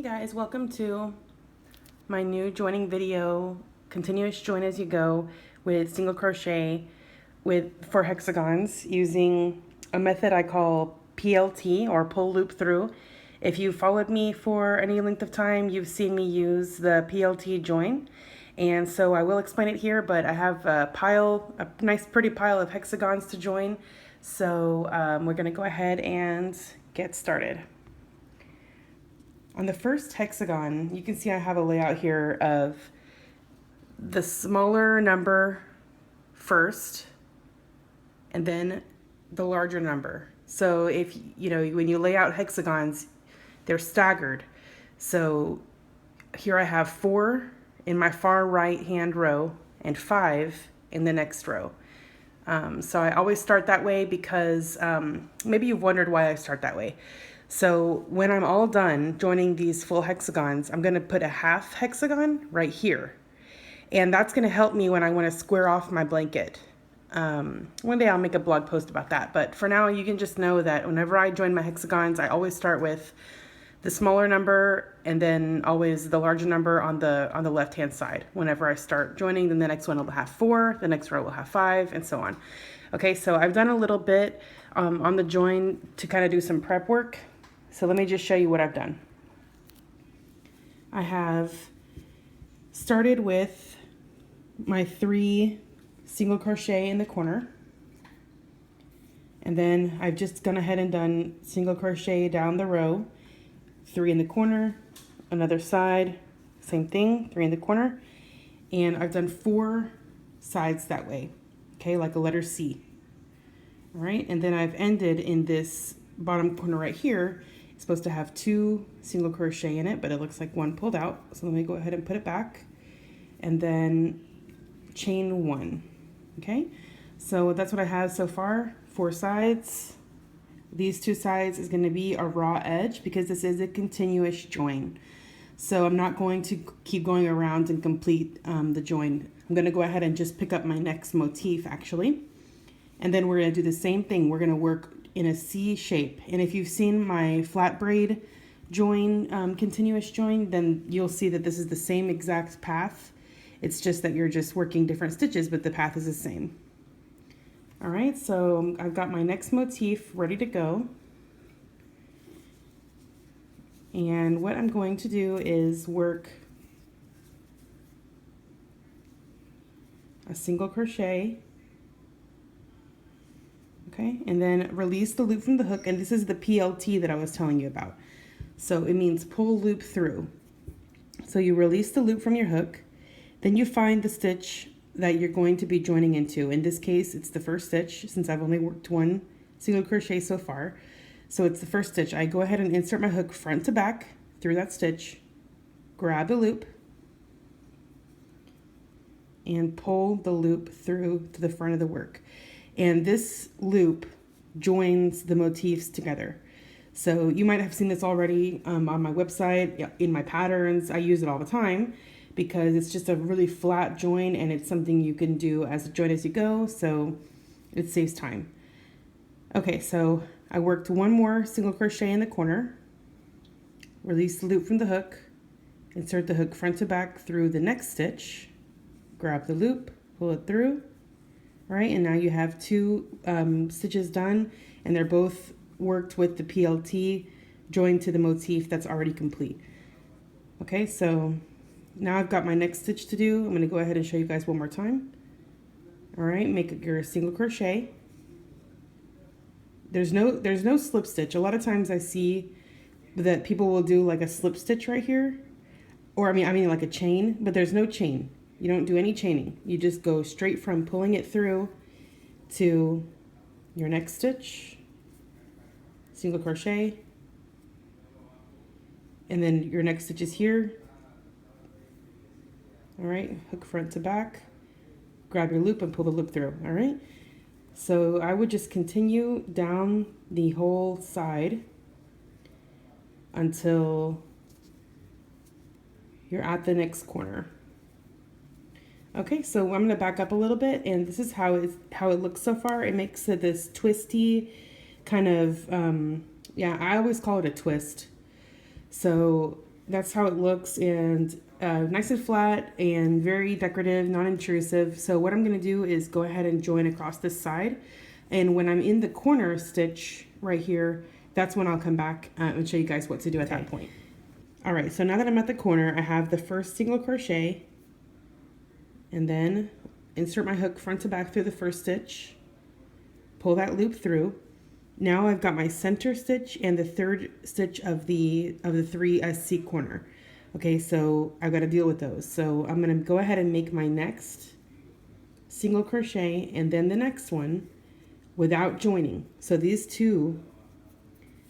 guys, welcome to my new joining video, continuous join as you go with single crochet for hexagons using a method I call PLT, or pull loop through. If you followed me for any length of time, you've seen me use the PLT join, and so I will explain it here, but I have a nice pretty pile of hexagons to join, so we're going to go ahead and get started. On the first hexagon, you can see I have a layout here of the smaller number first and then the larger number. So if you know, when you lay out hexagons, they're staggered. So here I have 4 in my far right hand row and 5 in the next row. So I always start that way because maybe you've wondered why I start that way. So when I'm all done joining these full hexagons, I'm going to put a half hexagon right here. And that's going to help me when I want to square off my blanket. One day I'll make a blog post about that. But for now, you can just know that whenever I join my hexagons, I always start with the smaller number and then always the larger number on the left-hand side. Whenever I start joining, then the next one will have 4, the next row will have 5, and so on. Okay, so I've done a little bit on the join to kind of do some prep work. So let me just show you what I've done. I have started with my 3 single crochet in the corner. And then I've just gone ahead and done single crochet down the row, 3 in the corner, another side, same thing, 3 in the corner. And I've done 4 sides that way, okay, like a letter C. All right, and then I've ended in this bottom corner right here. It's supposed to have 2 single crochet in it, but it looks like 1 pulled out. So let me go ahead and put it back and then chain 1. Okay, so that's what I have so far. 4 sides. These 2 sides is going to be a raw edge because this is a continuous join. So I'm not going to keep going around and complete the join. I'm going to go ahead and just pick up my next motif actually. And then we're going to do the same thing. We're going to work in a C shape. And if you've seen my flat braid join, continuous join, then you'll see that this is the same exact path. It's just that you're just working different stitches, but the path is the same. All right, so I've got my next motif ready to go. And what I'm going to do is work a single crochet. Okay, and then release the loop from the hook, and this is the PLT that I was telling you about. So it means pull loop through. So you release the loop from your hook, then you find the stitch that you're going to be joining into. In this case, it's the first stitch, since I've only worked 1 single crochet so far. So it's the first stitch. I go ahead and insert my hook front to back through that stitch, grab the loop, and pull the loop through to the front of the work. And this loop joins the motifs together. So you might have seen this already on my website, in my patterns. I use it all the time because it's just a really flat join and it's something you can do as a join as you go, so it saves time. Okay, so I worked 1 more single crochet in the corner, release the loop from the hook, insert the hook front to back through the next stitch, grab the loop, pull it through. All right, and now you have 2 stitches done, and they're both worked with the PLT joined to the motif that's already complete. Okay, so now I've got my next stitch to do. I'm going to go ahead and show you guys one more time. All right, make your single crochet. There's no slip stitch. A lot of times I see that people will do like a slip stitch right here, or I mean like a chain, but there's no chain. You don't do any chaining. You just go straight from pulling it through to your next stitch, single crochet, and then your next stitch is here. All right, hook front to back, grab your loop and pull the loop through. All right, so I would just continue down the whole side until you're at the next corner. Okay, so I'm going to back up a little bit, and this is how it looks so far. It makes it this twisty kind of, yeah, I always call it a twist. So That's how it looks, and nice and flat and very decorative, non-intrusive. So what I'm going to do is go ahead and join across this side, and when I'm in the corner stitch right here, that's when I'll come back and show you guys what to do at that point. All right, so now that I'm at the corner, I have the first single crochet, and then insert my hook front to back through the first stitch, pull that loop through. Now I've got my center stitch and the third stitch of the 3 SC corner. Okay, so I've got to deal with those. So I'm going to go ahead and make my next single crochet and then the next one without joining. So these two,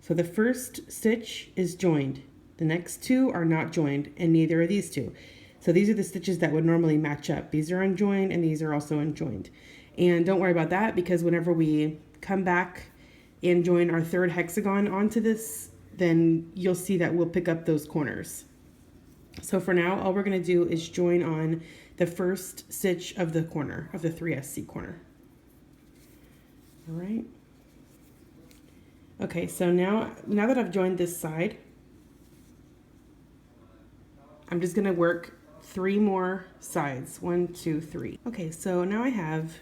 so the first stitch is joined. The next two are not joined, and neither are these two. So these are the stitches that would normally match up. These are unjoined and these are also unjoined. And don't worry about that, because whenever we come back and join our third hexagon onto this, then you'll see that we'll pick up those corners. So for now, all we're going to do is join on the first stitch of the corner, of the 3SC corner. All right. Okay, so now that I've joined this side, I'm just going to work 3 more sides. 1, 2, 3. Okay, so now I have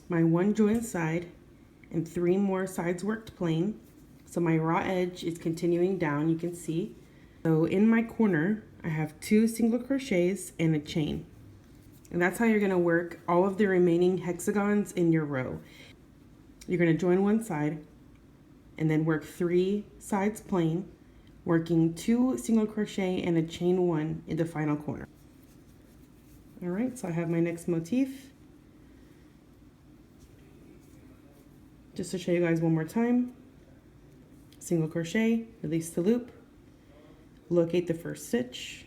my 1 joined side and 3 more sides worked plain. So my raw edge is continuing down, you can see. So in my corner, I have 2 single crochets and a chain. And that's how you're going to work all of the remaining hexagons in your row. You're going to join one side and then work 3 sides plain, working 2 single crochet and a chain 1 in the final corner. All right, so I have my next motif. Just to show you guys one more time, single crochet, release the loop, locate the first stitch,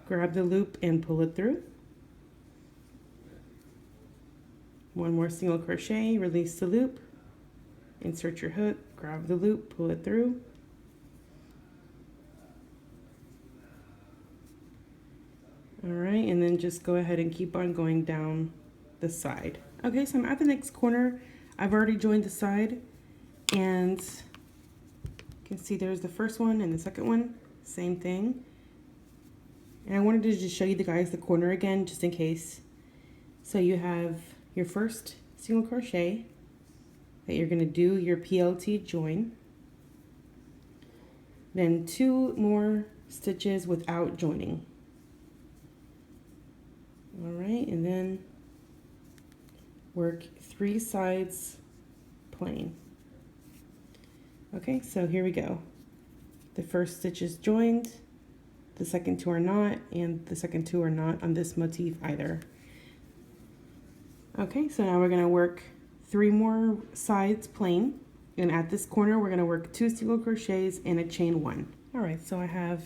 grab the loop and pull it through. 1 more single crochet, release the loop, insert your hook, grab the loop, pull it through. All right, and then just go ahead and keep on going down the side. Okay, so I'm at the next corner. I've already joined the side, and you can see there's the first one and the second one, same thing. And I wanted to just show you guys the corner again, just in case. So you have your first single crochet that you're going to do your PLT join, then 2 more stitches without joining. All right, and then work 3 sides plain. Okay, so here we go. The first stitch is joined, the second 2 are not, and the second 2 are not on this motif either. Okay, so now we're going to work 3 more sides plain, and at this corner we're going to work 2 single crochets and a chain 1. All right, so I have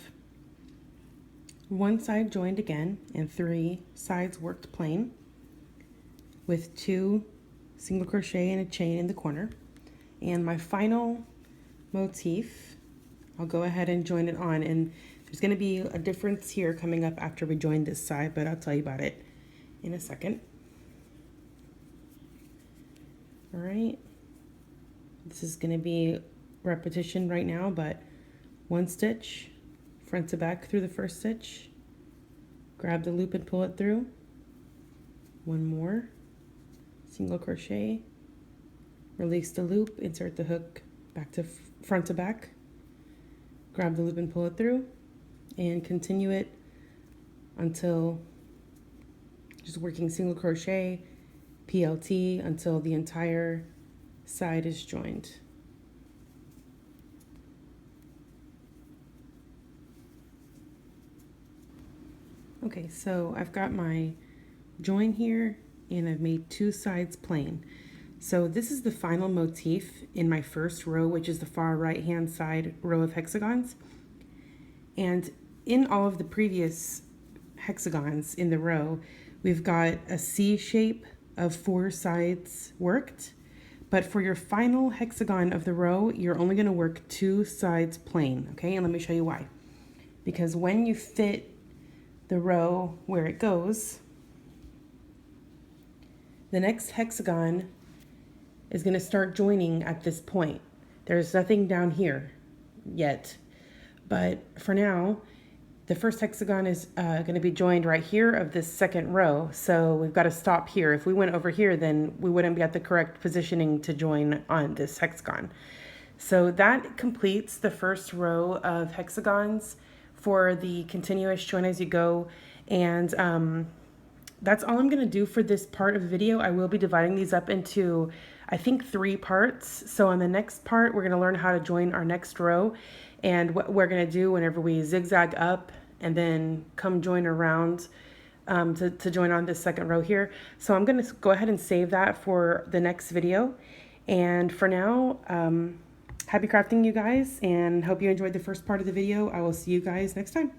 1 side joined again and 3 sides worked plain with 2 single crochet and a chain in the corner. And my final motif, I'll go ahead and join it on, and there's going to be a difference here coming up after we join this side, but I'll tell you about it in a second. All right, this is going to be repetition right now, but 1 stitch front to back through the first stitch, grab the loop and pull it through, 1 more single crochet, release the loop, insert the hook back to front to back, grab the loop and pull it through, and continue it until just working single crochet, PLT until the entire side is joined. Okay, so I've got my join here and I've made 2 sides plain. So this is the final motif in my first row, which is the far right hand side row of hexagons. And in all of the previous hexagons in the row, we've got a C shape of 4 sides worked. But for your final hexagon of the row, you're only going to work 2 sides plain, okay? And let me show you why. Because when you fit the row where it goes, the next hexagon is going to start joining at this point. There's nothing down here yet, But for now, the first hexagon is going to be joined right here of this second row. So we've got to stop here. If we went over here, then we wouldn't be at the correct positioning to join on this hexagon. So that completes the first row of hexagons for the continuous join as you go. And that's all I'm going to do for this part of the video. I will be dividing these up into, I think, 3 parts. So on the next part, we're going to learn how to join our next row and what we're going to do whenever we zigzag up and then come join around to join on this second row here. So I'm going to go ahead and save that for the next video. And for now, happy crafting, you guys, and hope you enjoyed the first part of the video. I will see you guys next time.